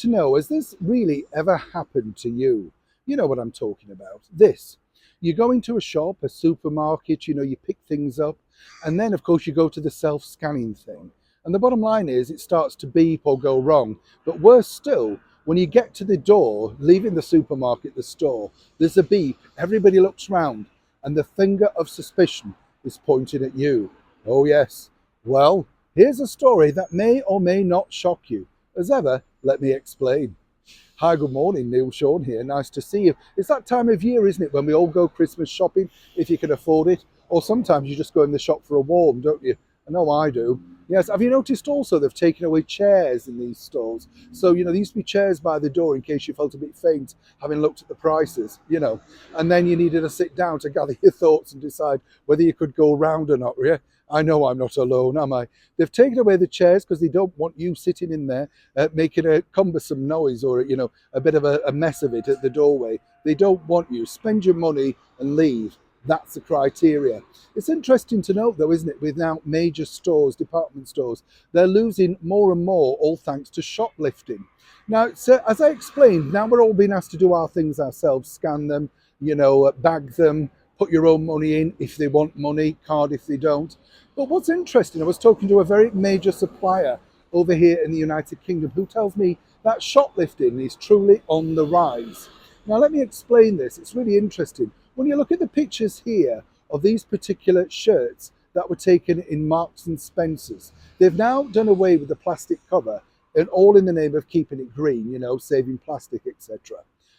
to know, has this really ever happened to you? You know what I'm talking about. This. You go into a shop, a supermarket, you pick things up, and then of course you go to the self-scanning thing. And the bottom line is it starts to beep or go wrong. But worse still, when you get to the door, leaving the supermarket, the store, there's a beep. Everybody looks round, and the finger of suspicion is pointed at you. Oh yes. Well, here's a story that may or may not shock you. As ever, let me explain. Hi, good morning, Neil Sean here. Nice to see you. It's that time of year, isn't it, when we all go Christmas shopping, if you can afford it. Or sometimes you just go in the shop for a warm, don't you? I know I do. Yes, have you noticed also they've taken away chairs in these stores? So, there used to be chairs by the door in case you felt a bit faint, having looked at the prices. And then you needed to sit down to gather your thoughts and decide whether you could go round or not, yeah? I know I'm not alone, am I? They've taken away the chairs because they don't want you sitting in there making a cumbersome noise or, a bit of a mess of it at the doorway. They don't want you. Spend your money and leave. That's the criteria. It's interesting to note, though, isn't it, with now major stores, department stores, they're losing more and more, all thanks to shoplifting. Now, so, as I explained, now we're all being asked to do our things ourselves, scan them, bag them, put your own money in if they want money, card if they don't. But what's interesting, I was talking to a very major supplier over here in the United Kingdom who tells me that shoplifting is truly on the rise. Now, let me explain this. It's really interesting. When you look at the pictures here of these particular shirts that were taken in Marks and Spencer's, they've now done away with the plastic cover, and all in the name of keeping it green, saving plastic, etc.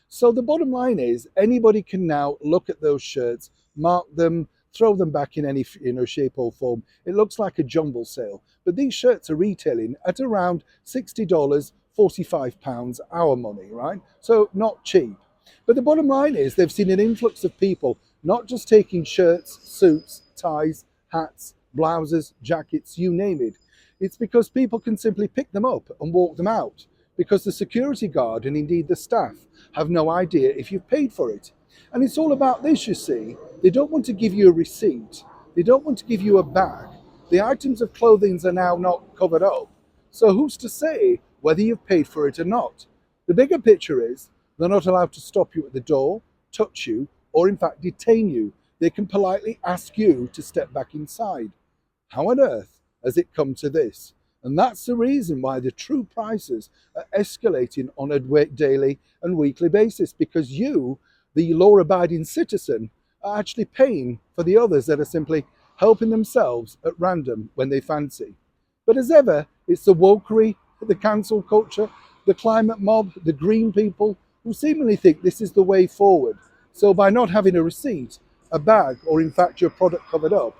So the bottom line is anybody can now look at those shirts, mark them, throw them back in any shape or form. It looks like a jumble sale, but these shirts are retailing at around $60, £45 our money, right? So not cheap. But the bottom line is they've seen an influx of people not just taking shirts, suits, ties, hats, blouses, jackets, you name it. It's because people can simply pick them up and walk them out because the security guard and indeed the staff have no idea if you've paid for it. And it's all about this, you see. They don't want to give you a receipt. They don't want to give you a bag. The items of clothing are now not covered up. So who's to say whether you've paid for it or not? The bigger picture is they're not allowed to stop you at the door, touch you, or in fact detain you. They can politely ask you to step back inside. How on earth has it come to this? And that's the reason why the true prices are escalating on a daily and weekly basis, because you, the law-abiding citizen, are actually paying for the others that are simply helping themselves at random when they fancy. But as ever, it's the wokery, the cancel culture, the climate mob, the green people, who seemingly think this is the way forward. So by not having a receipt, a bag, or in fact your product covered up,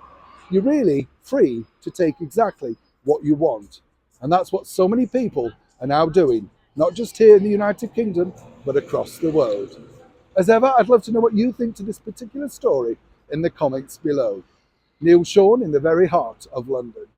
you're really free to take exactly what you want. And that's what so many people are now doing, not just here in the United Kingdom, but across the world. As ever, I'd love to know what you think to this particular story in the comments below. Neil Sean in the very heart of London.